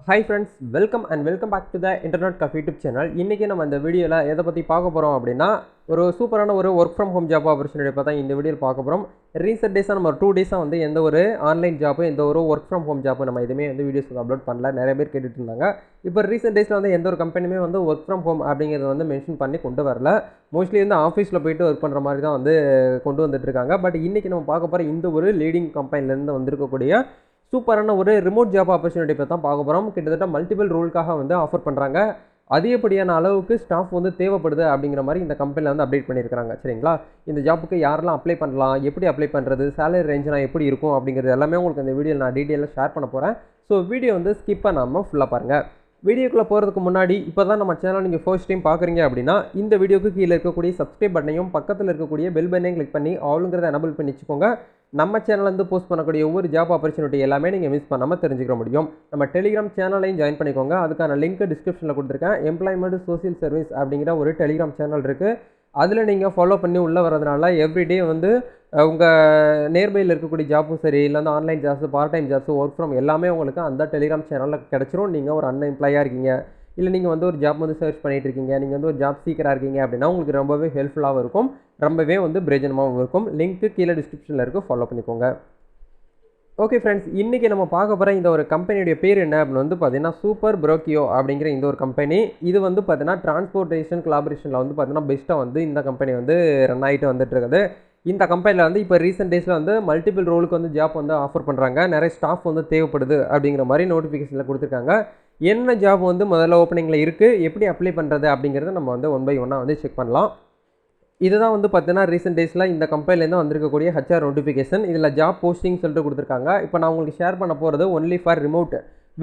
Hi friends, welcome back to the Internet Cafe YouTube channel. இன்னைக்கு நம்ம இந்த வீடியோல எதை பத்தி பார்க்க போறோம் அப்படினா ஒரு சூப்பரான ஒரு work from home job opportunity பத்தி இந்த வீடியோல பார்க்க போறோம். Recent days நம்ம 2 days வந்து எந்த ஒரு ஆன்லைன் ஜாப் எந்த ஒரு work from home job நம்ம எதுமே வந்து வீடியோஸ் அப்லோட் பண்ணல. நிறைய பேர் கேட்டுட்டு இருந்தாங்க. இப்போ recent daysல வந்து எந்த ஒரு கம்பெனியுமே வந்து work from home அப்படிங்கறத வந்து மென்ஷன் பண்ணி கொண்டு வரல. மோஸ்ட்லி வந்து ஆபீஸ்ல போயிட்டு வர்க் பண்ற மாதிரி தான் வந்து கொண்டு வந்துட்டு இருக்காங்க. பட் இன்னைக்கு நம்ம பார்க்க போற இந்த ஒரு லீடிங் கம்பெனில இருந்து வந்திருக்கக்கூடிய சூப்பரான ஒரு ரிமோட் ஜாப் ஆப்பர்ச்சுனிட்டி பற்றி தான் பார்க்க போகிறோம். கிட்டத்தட்ட மல்டிபிள் ரோலுக்காக வந்து ஆஃபர் பண்ணுறாங்க. அதிகப்படியான அளவுக்கு ஸ்டாஃப் வந்து தேவைப்படுது அப்படிங்கிற மாதிரி இந்த கம்பெனியில் வந்து அப்டேட் பண்ணியிருக்காங்க. சரிங்களா, இந்த ஜாப்புக்கு யாரெல்லாம் அப்ளை பண்ணலாம், எப்படி அப்ளை பண்ணுறது, சேலரி ரேஞ்செலாம் எப்படி இருக்கும் அப்படிங்கிறது எல்லாமே உங்களுக்கு இந்த வீடியோவில் நான் டீட்டெயிலாக ஷேர் பண்ண போகிறேன். ஸோ வீடியோ வந்து ஸ்கிப் பண்ணாமல் ஃபுல்லாக பாருங்கள். வீடியோக்குள்ளே போகிறதுக்கு முன்னாடி இப்போ தான் நம்ம சேனல் நீங்கள் ஃபர்ஸ்ட் டைம் பார்க்குறீங்க அப்படின்னா இந்த வீடியோக்கு கீழே இருக்கக்கூடிய சப்ஸ்கிரைப் பட்டனையும் பக்கத்தில் இருக்கக்கூடிய பெல் பட்டனையும் கிளிக் பண்ணி ஆளுங்கிறத எனபிள் பண்ணி வச்சுக்கோங்க. நம்ம சேனல்லேருந்து போஸ்ட் பண்ணக்கூடிய ஒவ்வொரு ஜாப் ஆப்பர்ச்சுனிட்டி எல்லாமே நீங்கள் மிஸ் பண்ணாமல் தெரிஞ்சுக்க முடியும். நம்ம டெலிகிராம் சேனலையும் ஜாயின் பண்ணிக்கோங்க. அதுக்கான லிங்க் டிஸ்கிரிப்ஷனில் கொடுத்துருக்கேன். எம்ப்ளாய்மெண்ட் சோசியல் சர்வீஸ் அப்படிங்கிற ஒரு டெலிகிராம் சேனல் இருக்குது. அதில் நீங்கள் ஃபாலோ பண்ணி உள்ளே வரதுனால எவ்ரிடே வந்து உங்கள் நியர்பையில் இருக்கக்கூடிய ஜாப்பும் சரி, இல்லை வந்து online jobs, part time jobs, work from எல்லாமே உங்களுக்கு அந்த டெலிகிராம் சேனலில் கிடச்சிரும். நீங்கள் ஒரு அன்எம்ப்ளாயாக இருக்கீங்க, இல்லை நீங்கள் வந்து ஒரு ஜாப் வந்து சர்ச் பண்ணிகிட்டு இருக்கீங்க, நீங்கள் வந்து ஒரு ஜாப் சீக்கராக இருக்கீங்க அப்படின்னா உங்களுக்கு ரொம்பவே ஹெல்ப்ஃபுல்லாகவும் இருக்கும், ரொம்பவே வந்து பிரயோஜனமாகவும் இருக்கும். லிங்க்கு கீழே டிஸ்கிரிப்ஷனில் இருக்குது, ஃபாலோ பண்ணிக்கோங்க. ஓகே ஃப்ரெண்ட்ஸ், இன்றைக்கி நம்ம பார்க்க போகிற இந்த ஒரு கம்பெனியுடைய பேர் என்ன அப்படின்னு வந்து பார்த்தீங்கன்னா சூப்பர் ப்ரோக்கியோ அப்படிங்கிற இந்த ஒரு கம்பெனி. இது வந்து பார்த்தீங்கன்னா டிரான்ஸ்போர்ட்டேஷன் கொலாபரேஷனில் வந்து பார்த்தீங்கன்னா பெஸ்ட்டாக வந்து இந்த கம்பெனி வந்து ரன் ஆகிட்டு வந்துட்டு இருக்குது. இந்த கம்பெனியில் வந்து இப்போ ரீசெண்ட் டேஸில் வந்து மல்டிபிள் ரோலுக்கு வந்து ஜாப் வந்து ஆஃபர் பண்ணுறாங்க. நிறைய ஸ்டாஃப் வந்து தேவைப்படுது அப்படிங்கிற மாதிரி நோட்டிஃபிகேஷனில் கொடுத்துருக்காங்க. என்ன ஜாப் வந்து முதல்ல ஓப்பனிங்கில் இருக்குது, எப்படி அப்ளை பண்ணுறது அப்படிங்கிறத நம்ம வந்து ஒன் பை ஒன்னாக வந்து செக் பண்ணலாம். இதுதான் வந்து பார்த்தீங்கன்னா ரீசெண்ட் டேஸில் இந்த கம்பெனிலேருந்து வந்திருக்கக்கூடிய ஹெச்ஆர் நோட்டிஃபிகேஷன். இதில் ஜாப் போஸ்டிங் சொல்லிட்டு கொடுத்துருக்காங்க. இப்போ நான் உங்களுக்கு ஷேர் பண்ண போகிறது ஒன்லி ஃபார் ரிமோட்.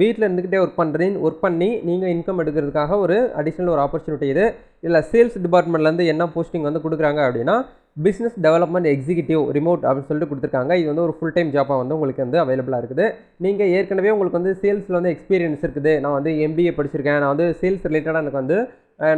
வீட்டில் இருந்துக்கிட்டே ஒர்க் பண்ணி நீங்கள் இன்கம் எடுக்கிறதுக்காக ஒரு அடிஷ்னல் ஒரு ஆப்பர்ச்சுனிட்டி இது. இதில் சேல்ஸ் டிபார்ட்மெண்ட்லேருந்து என்ன போஸ்டிங் வந்து கொடுக்குறாங்க அப்படின்னா பிஸ்னஸ் டெவலப்மெண்ட் எக்ஸிக்யூட்டிவ் ரிமோட் அப்படின்னு சொல்லிட்டு கொடுத்துருக்காங்க. இது வந்து ஒரு ஃபுல் டைம் ஜாப்பாக வந்து உங்களுக்கு வந்து அவைலபிளாக இருக்குது. நீங்கள் ஏற்கனவே உங்களுக்கு வந்து சேல்ஸில் வந்து எக்ஸ்பீரியன்ஸ் இருக்குது, நான் வந்து எம்பிஏ படிச்சிருக்கேன், நான் வந்து சேல்ஸ் ரிலேட்டடாக எனக்கு வந்து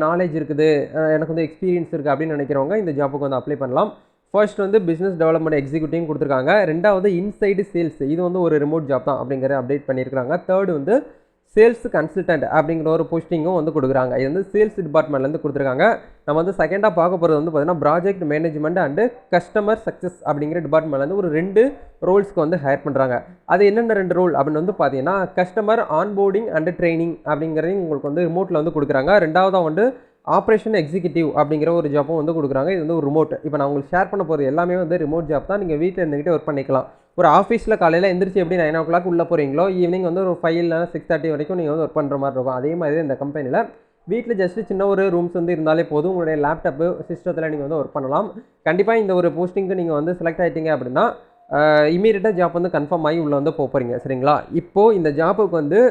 நாலேஜ் இருக்குது, எனக்கு வந்து எக்ஸ்பீரியன்ஸ் இருக்குது அப்படின்னு நினைக்கிறவங்க இந்த ஜாப்புக்கு வந்து அப்ளை பண்ணலாம். ஃபர்ஸ்ட் வந்து பிஸ்னஸ் டெவலப்மெண்ட் எக்ஸிக்யூட்டிவ் கொடுத்துருக்காங்க. ரெண்டாவது இன்சைடு சேல்ஸ், இது வந்து ஒரு ரிமோட் ஜாப் தான் அப்படிங்கிற அப்டேட் பண்ணியிருக்காங்க. தேர்டு வந்து சேல்ஸ் கன்சல்டன்ட் அப்படிங்கிற ஒரு போஸ்டிங்கும் வந்து கொடுக்குறாங்க. இது வந்து சேல்ஸ் டிபார்ட்மெண்ட்லேருந்து கொடுத்துருக்காங்க. நம்ம வந்து செகண்டாக பார்க்க போகிறது வந்து பார்த்தீங்கன்னா project management and customer success அப்படிங்கிற டிபார்ட்மெண்ட்லேருந்து ஒரு 2 ரோல்ஸ்க்கு வந்து ஹையர் பண்ணுறாங்க. அது என்னென்ன 2 ரோல் அப்படின்னு வந்து பார்த்தீங்கன்னா கஸ்டமர் ஆன்போர்டிங் அண்டு ட்ரைனிங் அப்படிங்கிறதையும் உங்களுக்கு வந்து ரிமோட்டில் வந்து கொடுக்குறாங்க. ரெண்டாவதாக வந்து ஆப்ரேஷன் எக்ஸிக்யூட்டிவ் அப்படிங்கிற ஒரு ஜாப்பும் வந்து கொடுக்குறாங்க. இது வந்து ஒரு ரிமோட். இப்போ நான் உங்களுக்கு ஷேர் பண்ண போகிறது எல்லாமே வந்து ரிமோட் ஜாப் தான். நீங்கள் வீட்டில் இருந்துக்கிட்டே ஒர்க் பண்ணிக்கலாம். ஒரு ஆஃபீஸில் காலையில் எந்திரிச்சு எப்படி 9 o'clock உள்ளே போகிறீங்களோ ஈவினிங் வந்து ஒரு 5 இல்லைனா 6:30 வரைக்கும் நீங்கள் வந்து ஒர்க் பண்ணுற மாதிரி இருக்கும். அதே மாதிரி இந்த கம்பெனியில் வீட்டில் ஜஸ்ட்டு சின்ன ஒரு ரூம்ஸ் வந்து இருந்தாலே போதும். உங்களுடைய லேப்டாப்பு சிஸ்டத்தில் நீங்கள் வந்து ஒர்க் பண்ணலாம். கண்டிப்பாக இந்த ஒரு போஸ்டிங்க்கு நீங்கள் வந்து செலக்ட் ஆகிட்டீங்க அப்படின்னா இமீடியட்டாக ஜாப் வந்து கன்ஃபார்ம் ஆகி உள்ளே வந்து போகிறீங்க. சரிங்களா, இப்போது இந்த ஜாப்புக்கு வந்து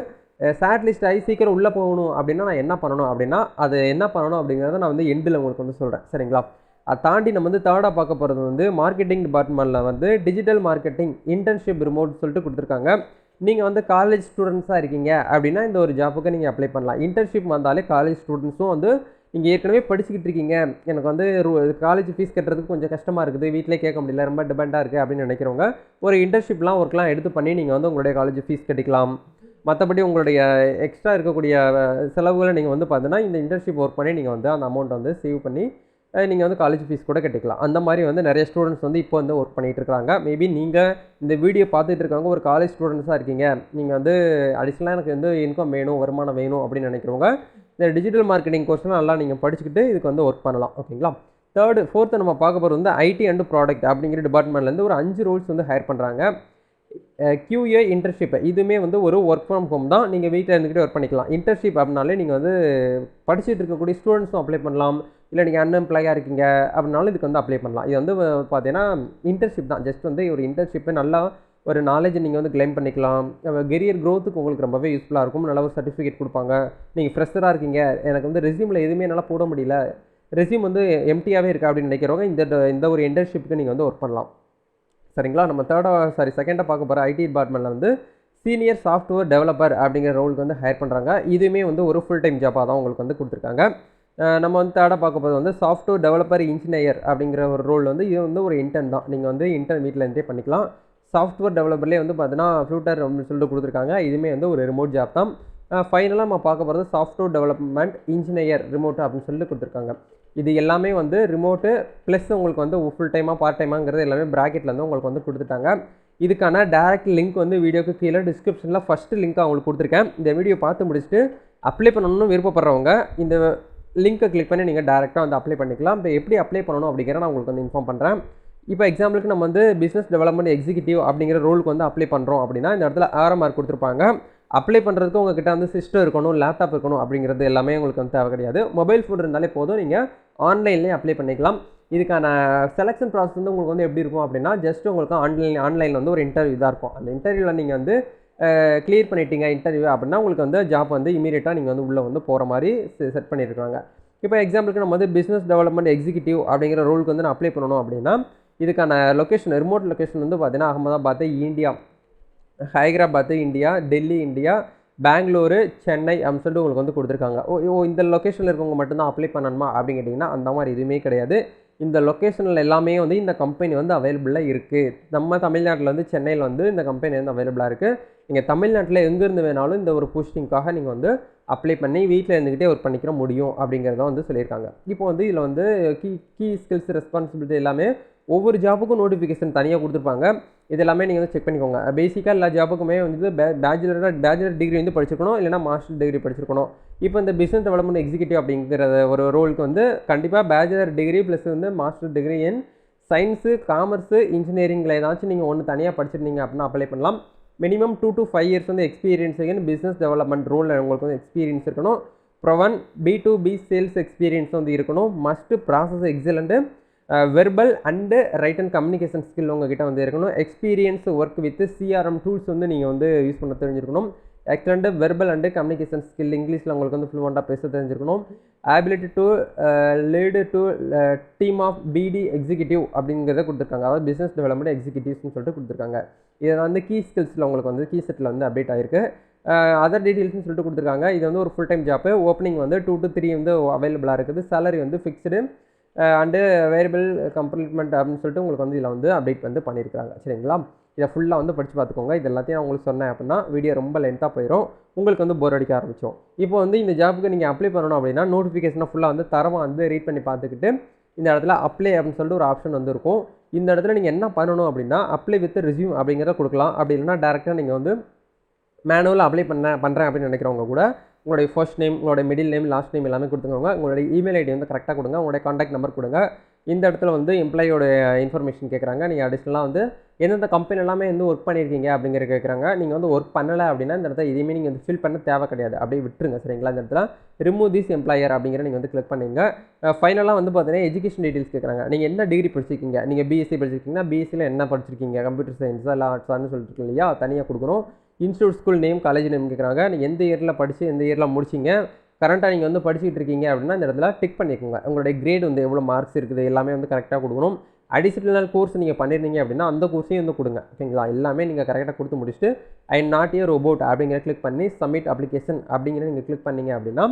ஷார்ட் லிஸ்ட் ஆகி சீக்கிரம் உள்ளே போகணும் அப்படின்னா நான் என்ன பண்ணணும் அப்படின்னா அது என்ன பண்ணணும் அப்படிங்கிறத நான் வந்து எண்டில் உங்களுக்கு வந்து சொல்கிறேன். சரிங்களா, அதை தாண்டி நம்ம வந்து தேர்டாக பார்க்க போகிறது வந்து மார்க்கெட்டிங் டிபார்ட்மெண்ட்டில் வந்து டிஜிட்டல் மார்க்கெட்டிங் இன்டர்ன்ஷிப் ரிமோட் சொல்லிட்டு கொடுத்துருக்காங்க. நீங்கள் வந்து காலேஜ் ஸ்டூடெண்ட்ஸாக இருக்கீங்க அப்படின்னா இந்த ஒரு ஜாப்புக்கு நீங்கள் அப்ளை பண்ணலாம். இன்டர்ன்ஷிப் வந்தாலே காலேஜ் ஸ்டூடெண்ட்ஸும் வந்து நீங்கள் ஏற்கனவே படிச்சுக்கிட்டு இருக்கீங்க, எனக்கு வந்து காலேஜ் ஃபீஸ் கட்டுறதுக்கு கொஞ்சம் கஷ்டமாக இருக்குது, வீட்டிலே கேட்க முடியல, ரொம்ப டிபெண்டாக இருக்குது அப்படின்னு நினைக்கிறவங்க ஒரு இன்டர்ன்ஷிப்லாம் ஒர்க்லாம் எடுத்து பண்ணி நீங்கள் வந்து உங்களுடைய காலேஜ் ஃபீஸ் கட்டிக்கலாம். மற்றபடி உங்களுடைய எக்ஸ்ட்ரா இருக்கக்கூடிய செலவுகளை நீங்கள் வந்து பார்த்தீங்கன்னா இந்த இன்டர்ன்ஷிப் ஒர்க் பண்ணி நீங்கள் வந்து அந்த அமௌண்ட் வந்து சேவ் பண்ணி நீங்கள் வந்து காலேஜ் ஃபீஸ் கூட கட்டிக்கலாம். அந்த மாதிரி வந்து நிறைய ஸ்டூடெண்ட்ஸ் வந்து இப்போ வந்து ஒர்க் பண்ணிகிட்டு இருக்காங்க. மேபி நீங்கள் இந்த வீடியோ பார்த்துட்டு இருக்கவங்க ஒரு காலேஜ் ஸ்டூடெண்ட்ஸாக இருக்கீங்க, நீங்கள் வந்து அடிஷ்னலாக எனக்கு வந்து இன்கம் வேணும், வருமானம் வேணும் அப்படின்னு நினைக்கிறவங்க இந்த டிஜிட்டல் மார்க்கெட்டிங் கோர்ஸ்லாம் நல்லா நீங்கள் படிச்சுக்கிட்டு இதுக்கு வந்து ஒர்க் பண்ணலாம். ஓகேங்களா, ஃபோர்த்து நம்ம பார்க்க போகிறது வந்து ஐடி அண்ட் ப்ராடக்ட் அப்படிங்கிற டிபார்ட்மெண்ட்லேருந்து ஒரு 5 ரோல்ஸ் வந்து ஹையர் பண்ணுறாங்க. QA இன்டர்ன்ஷிப் இதுவுமே வந்து ஒரு ஒர்க் ஃப்ரம் ஹோம் தான். நீங்கள் வீட்டில் இருந்துக்கிட்டே ஒர்க் பண்ணிக்கலாம். இன்டர்ன்ஷிப் அப்படின்னாலே நீங்கள் வந்து படிச்சுட்டு இருக்கக்கூடிய ஸ்டூடெண்ட்ஸும் அப்ளை பண்ணலாம், இல்லை நீங்கள் அன்எம்ப்ளாயாக இருக்கீங்க அப்படின்னாலும் இதுக்கு வந்து அப்ளை பண்ணலாம். இது வந்து பார்த்தீங்கன்னா இன்டர்ன்ஷிப் தான். ஜஸ்ட் வந்து ஒரு இன்டர்ன்ஷிப்பு நல்லா ஒரு நாலேஜ் நீங்கள் வந்து கிளைம் பண்ணிக்கலாம். கெரியர் க்ரோத்துக்கு உங்களுக்கு ரொம்பவே யூஸ்ஃபுல்லாக இருக்கும். நல்ல ஒரு சர்டிஃபிகேட் கொடுப்பாங்க. நீங்கள் ஃப்ரெஷராக இருக்கீங்க, எனக்கு வந்து ரெஸ்யூமில் எதுவுமே என்னால் போட முடியல, ரெஸ்யூம் வந்து எம்டியாகவே இருக்குது அப்படின்னு நினைக்கிறவங்க இந்த ஒரு இன்டர்ன்ஷிப்புக்கு நீங்கள் வந்து ஒர்க் பண்ணலாம். சரிங்களா, நம்ம செகண்டாக பார்க்க போகிற ஐடி டிபார்ட்மெண்ட்டில் வந்து சீனியர் சாஃப்ட்வேர் டெவலப்பர் அப்படிங்கிற ரோலுக்கு வந்து ஹையர் பண்ணுறாங்க. இதுவுமே வந்து ஒரு ஃபுல் டைம் ஜாப்பாக தான் உங்களுக்கு வந்து கொடுத்துருக்காங்க. நம்ம வந்து தேர்டாக பார்க்க போகிறது வந்து சாஃப்ட்வேர் டெவலப்பர் இன்ஜினியர் அப்படிங்கிற ஒரு ரோல் வந்து இது வந்து ஒரு இன்டர்ன் தான். நீங்கள் வந்து இன்டர்ன் வீட்டில் இருந்தே பண்ணிக்கலாம். சாஃப்ட்வேர் டெவலப்பர்லேயே வந்து பார்த்தீங்கன்னா ஃப்ளூட்டர் அப்படின்னு சொல்லிட்டு கொடுத்துருக்காங்க. இதுவுமே வந்து ஒரு ரிமோட் ஜாப் தான். ஃபைனலாக நம்ம பார்க்க போகிறது சாஃப்ட்வேர் டெவலப்மெண்ட் இன்ஜினியர் ரிமோட் அப்படின்னு சொல்லி கொடுத்துருக்காங்க. இது எல்லாமே வந்து ரிமோட்டு ப்ளஸ் உங்களுக்கு வந்து ஃபுல் டைமாக பார்ட் டைமாங்கிறது எல்லாமே ப்ராக்கெட்டில் வந்து உங்களுக்கு வந்து கொடுத்துட்டாங்க. இதுக்கான டேரக்ட் லிங்க் வந்து வீடியோக்கு கீழே டிஸ்கிரிப்ஷனில் ஃபஸ்ட்டு லிங்க் அவங்களுக்கு கொடுத்துருக்கேன். இந்த வீடியோ பார்த்து முடிச்சுட்டு அப்ளை பண்ணணும்னு விருப்பப்படுறவங்க இந்த லிங்க்கை கிளிக் பண்ணி நீங்கள் டேரெக்டாக வந்து அப்ளை பண்ணிக்கலாம். இப்போ எப்படி அப்ளை பண்ணணும் அப்படிங்கிற நான் உங்களுக்கு வந்து இன்ஃபார்ம் பண்ணுறேன். இப்போ எக்ஸாம்பிளுக்கு நம்ம வந்து பிஸ்னஸ் டெவலப்மெண்ட் எக்ஸிக்யூட்டிவ் அப்படிங்கிற ரோலுக்கு வந்து அப்ளை பண்ணுறோம் அப்படின்னா இந்த இடத்துல ஆர்எம்ஆர் கொடுத்துருப்பாங்க. அப்ளை பண்ணுறதுக்கு உங்ககிட்ட வந்து சிஸ்டம் இருக்கணும், லேப்டாப் இருக்கணும் அப்படிங்கிறது எல்லாமே உங்களுக்கு வந்து தேவை கிடையாது. மொபைல் ஃபோன் இருந்தாலே போதும், நீங்கள் ஆன்லைன்லேயே அப்ளை பண்ணிக்கலாம். இதுக்கான செலெக்ஷன் ப்ராசஸ் வந்து உங்களுக்கு வந்து எப்படி இருக்கும் அப்படின்னா ஜஸ்ட் உங்களுக்கு ஆன்லைனில் வந்து ஒரு இன்டர்வியூ தான் இருக்கும். அந்த இன்டர்வியூவில் நீங்கள் வந்து கிளியர் பண்ணிட்டீங்க இன்டர்வியூ அப்படின்னா உங்களுக்கு வந்து ஜாப் வந்து இமீடியட்டாக நீங்கள் வந்து உள்ளே வந்து போகிற மாதிரி செட் பண்ணியிருக்காங்க. இப்போ எக்ஸாம்பிளுக்கு நம்ம வந்து பிஸ்னஸ் டெவலப்மெண்ட் எக்ஸிக்யூட்டிவ் அப்படிங்கிற ரோலுக்கு வந்து நான் அப்ளை பண்ணணும் அப்படின்னா இதுக்கான லொக்கேஷன் ரிமோட் லொக்கேஷன் வந்து பார்த்தீங்கன்னா Ahmedabad India, Hyderabad India, Delhi India, Bengaluru, Chennai அப்படின்னு சொல்லிட்டு உங்களுக்கு வந்து கொடுத்துருக்காங்க. இந்த லொக்கேஷனில் இருக்கவங்க மட்டும்தான் அப்ளை பண்ணணுமா அப்படின்னு கேட்டிங்கன்னா அந்த மாதிரி எதுவுமே கிடையாது. இந்த லொக்கேஷனில் எல்லாமே வந்து இந்த கம்பெனி வந்து அவைலபிளாக இருக்குது. நம்ம தமிழ்நாட்டில் வந்து சென்னையில் வந்து இந்த கம்பெனி வந்து அவைலபிளாக இருக்குது. நீங்கள் தமிழ்நாட்டில் எங்கேருந்து வேணாலும் இந்த ஒரு போஸ்டிங்காக நீங்கள் வந்து அப்ளை பண்ணி வீட்டில் இருந்துக்கிட்டே ஒர்க் பண்ணிக்கிற முடியும் அப்படிங்கிறத வந்து சொல்லியிருக்காங்க. இப்போ வந்து இதில் வந்து கீ ஸ்கில்ஸ் ரெஸ்பான்சிபிலிட்டி எல்லாமே ஒவ்வொரு ஜாபுக்கும் நோட்டிஃபிகேஷன் தனியாக கொடுத்துருப்பாங்க. இது எல்லாமே நீங்கள் வந்து செக் பண்ணிக்கோங்க. பேசிக்காக எல்லா ஜாபுக்குமே வந்து பேச்சுலர் டிகிரி வந்து படிச்சிருக்கணும், இல்லைனா மாஸ்டர் டிகிரி படிச்சிருக்கணும். இப்போ இந்த பிஸ்னஸ் டெவலப்மெண்ட் எக்ஸிக்யூட்டிவ் அப்படிங்கிற ஒரு ரோலுக்கு வந்து கண்டிப்பாக பேச்சுலர் டிகிரி ப்ளஸ் வந்து master degree in science, commerce, இன்ஜினியரிங்கில் ஏதாச்சும் நீங்கள் ஒன்று தனியாக படிச்சிருந்தீங்க அப்படின்னா அப்ளை பண்ணலாம். மினிமம் 2 to 5 இயர்ஸ் வந்து எக்ஸ்பீரியன்ஸ் இன் பிஸ்னஸ் டெவலப்மெண்ட் ரோலில் உங்களுக்கு வந்து எக்ஸ்பீரியன்ஸ் இருக்கணும். ப்ரொவன் B2B சேல்ஸ் எக்ஸ்பீரியன்ஸ் வந்து இருக்கணும். Must possess excellent verbal and write and communication skill உங்ககிட்ட வந்து இருக்கணும். Experience work with CRM tools வந்து நீங்கள் வந்து யூஸ் பண்ண தெரிஞ்சிருக்கணும். Excellent verbal and communication skill இங்கிலீஷில் உங்களுக்கு வந்து ஃப்ளூவெண்ட்டாக பேச தெரிஞ்சிருக்கணும். Ability to lead to team of BD executive அப்படிங்கிறத கொடுத்துருக்காங்க. அதாவது பிஸ்னஸ் டெவலப்மெண்ட் எக்ஸிக்யூட்டிவ்ஸ்னு சொல்லிட்டு கொடுத்துருக்காங்க. இதை வந்து கீ ஸ்கில்ஸில் உங்களுக்கு வந்து கீ செட்டில் வந்து அப்டேட் ஆகிருக்கு. அதர் டீட்டெயில்ஸ்னு சொல்லிட்டு கொடுத்துருக்காங்க. இது வந்து ஒரு ஃபுல் டைம் ஜாப்பு. ஓப்பனிங் வந்து 2 to 3 வந்து அவைலபிளாக இருக்குது. சேலரி வந்து ஃபிக்ஸ்டு அண்டு வேரியபிள் கம்ப்ளீட்மெண்ட் அப்படின்னு சொல்லிட்டு உங்களுக்கு வந்து இதில் வந்து அப்டேட் வந்து பண்ணியிருக்காங்க. சரிங்களா? இதை ஃபுல்லாக வந்து படித்து பார்த்துக்கோங்க. இது எல்லாத்தையும் நான் உங்களுக்கு சொன்னேன் அப்படின்னா வீடியோ ரொம்ப லென்த்தாக போயிடும், உங்களுக்கு வந்து போர் அடிக்க ஆரம்பிச்சோம். இப்போ வந்து இந்த ஜாப்புக்கு நீங்கள் அப்ளை பண்ணணும் அப்படின்னா நோட்டிஃபிகேஷனை ஃபுல்லாக வந்து தரமாக வந்து ரீட் பண்ணி பார்த்துக்கிட்டு இந்த இடத்துல அப்ளை அப்படின்னு சொல்லிட்டு ஒரு ஆப்ஷன் வந்து இருக்கும். இந்த இடத்துல நீங்கள் என்ன பண்ணணும் அப்படின்னா அப்ளை வித் ரெஸ்யூம் அப்படிங்கிறத கொடுக்கலாம். அப்படி இல்லைனா டேரெக்டாக நீங்கள் வந்து மேனுவலாக அப்ளை பண்ணுறேன் அப்படின்னு நினைக்கிறவங்க கூட உங்களுடைய ஃபர்ஸ்ட் நேம், உங்களுடைய மிடில் நேம், லாஸ்ட் நேம் எல்லாமே கொடுத்துக்கோங்க. உங்களுடைய இமெயில் ஐடி வந்து கரெக்டாக கொடுங்க. உங்களுடைய காண்டாக்ட் நம்பர் கொடுங்க. இந்த இடத்துல வந்து எம்ப்ளாயோட இன்ஃபர்மேஷன் கேட்குறாங்க. நீங்கள் அடிஷ்னலாக வந்து எந்தெந்த கம்பெனி எல்லாமே வந்து ஒர்க் பண்ணியிருக்கீங்க அப்படிங்கிற கேட்குறாங்க. நீங்கள் வந்து ஒர்க் பண்ணலை அப்படின்னா இந்த இடத்துல எதையுமே நீங்கள் வந்து ஃபில் பண்ண தேவை கிடையாது, அப்படியே விட்டுருங்க. சரிங்களா? இந்த இடத்துல ரிமூவ் திஸ் எம்ப்ளாயர் அப்படிங்கிற நீங்கள் வந்து கிளிக் பண்ணிங்க. ஃபைனலாக வந்து பார்த்தீங்கன்னா எஜுகேஷன் டீட்டெயில்ஸ் கேட்குறாங்க. நீங்கள் என்ன டிகிரி படிச்சிருக்கீங்க? நீங்கள் BSc படிச்சிருக்கீங்கன்னா BScயில் என்ன படிச்சிருக்கீங்க? கம்ப்யூட்டர் சயின்ஸா இல்லை ஆர்ட்ஸான்னு சொல்லிட்டு இல்லையா, தனியாக கொடுக்கணும். Institute, school name, college name கேட்குறாங்க. நீங்கள் எந்த இயரில் படித்து எந்த இயரில் முடிச்சிங்க, கரண்ட்டாக நீங்கள் வந்து படிச்சுட்டு இருக்கீங்க அப்படின்னா இந்த இடத்துல டிக் பண்ணிக்கோங்க. உங்களுடைய கிரேட் வந்து எவ்வளோ மார்க்ஸ் இருக்குது எல்லாமே வந்து கரெக்டாக கொடுக்கணும். அடிஷனல் கோர்ஸ் நீங்கள் பண்ணியிருந்தீங்க அப்படின்னா அந்த கோர்ஸையும் வந்து கொடுங்க. ஓகேங்களா? எல்லாமே நீங்கள் கரெக்டாக கொடுத்து முடிச்சுட்டு ஐ நாட் ஏ ரோபோட் அப்படிங்கிற கிளிக் பண்ணி சப்மிட் அப்ளிகேஷன் அப்படிங்கிற நீங்கள் கிளிக் பண்ணிங்க அப்படின்னா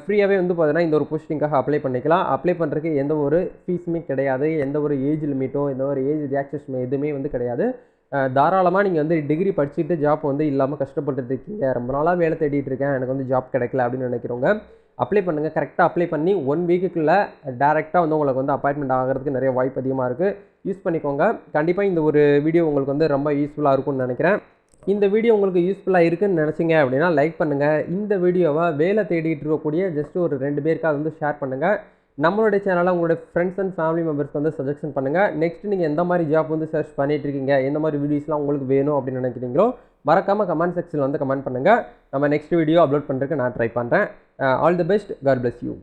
ஃப்ரீயாகவே வந்து பார்த்தீங்கன்னா இந்த ஒரு போஸ்டிங்காக அப்ளை பண்ணிக்கலாம். அப்ளை பண்ணுறதுக்கு எந்த ஒரு ஃபீஸுமே கிடையாது, எந்த ஒரு ஏஜ் லிமிட்டோ எந்த ஒரு ஏஜ் ரிலாக்ஸேஷன் எதுவுமே வந்து கிடையாது. தாராளமாக நீங்கள் வந்து டிகிரி படிச்சுட்டு ஜாப் வந்து இல்லாமல் கஷ்டப்பட்டுட்டு இருக்கீங்க, ரொம்ப நாளாக வேலை தேடிட்டு இருக்கேன், எனக்கு வந்து ஜாப் கிடைக்கல அப்படின்னு நினைக்கிறவங்க அப்ளை பண்ணுங்கள். கரெக்டாக அப்ளை பண்ணி 1 வீக்குக்குள்ளே டேரெக்டாக வந்து உங்களுக்கு வந்து அப்பாயின்மெண்ட் ஆகிறதுக்கு நிறைய வாய்ப்பு அதிகமாக இருக்குது. யூஸ் பண்ணிக்கோங்க. கண்டிப்பாக இந்த ஒரு வீடியோ உங்களுக்கு வந்து ரொம்ப யூஸ்ஃபுல்லாக இருக்கும்னு நினைக்கிறேன். இந்த வீடியோ உங்களுக்கு யூஸ்ஃபுல்லாக இருக்குன்னு நினச்சிங்க அப்படின்னா லைக் பண்ணுங்கள். இந்த வீடியோவை வேலை தேடிட்டு இருக்கக்கூடிய ஜஸ்ட் ஒரு 2 பேருக்கு அதை வந்து ஷேர் பண்ணுங்கள். நம்மளுடைய சேனலை உங்களுடைய ஃப்ரெண்ட்ஸ் அண்ட் ஃபேமிலி மெம்பர்ஸ்க்கு வந்து சஜெக்ஷன் பண்ணுங்கள். நெக்ஸ்ட் நீங்கள் எந்த மாதிரி ஜாப் வந்து சர்ச் பண்ணிட்டு இருக்கீங்க, எந்த மாதிரி வீடியோஸ்லாம் உங்களுக்கு வேணும் அப்படின்னு நினைக்கிறீங்களோ மறக்காமல் கமெண்ட் செக்ஷனில் வந்து கமெண்ட் பண்ணுங்கள். நம்ம நெக்ஸ்ட் வீடியோ அப்லோட் பண்ணுறதுக்கு நான் ட்ரை பண்ணுறேன். All the best. God bless you.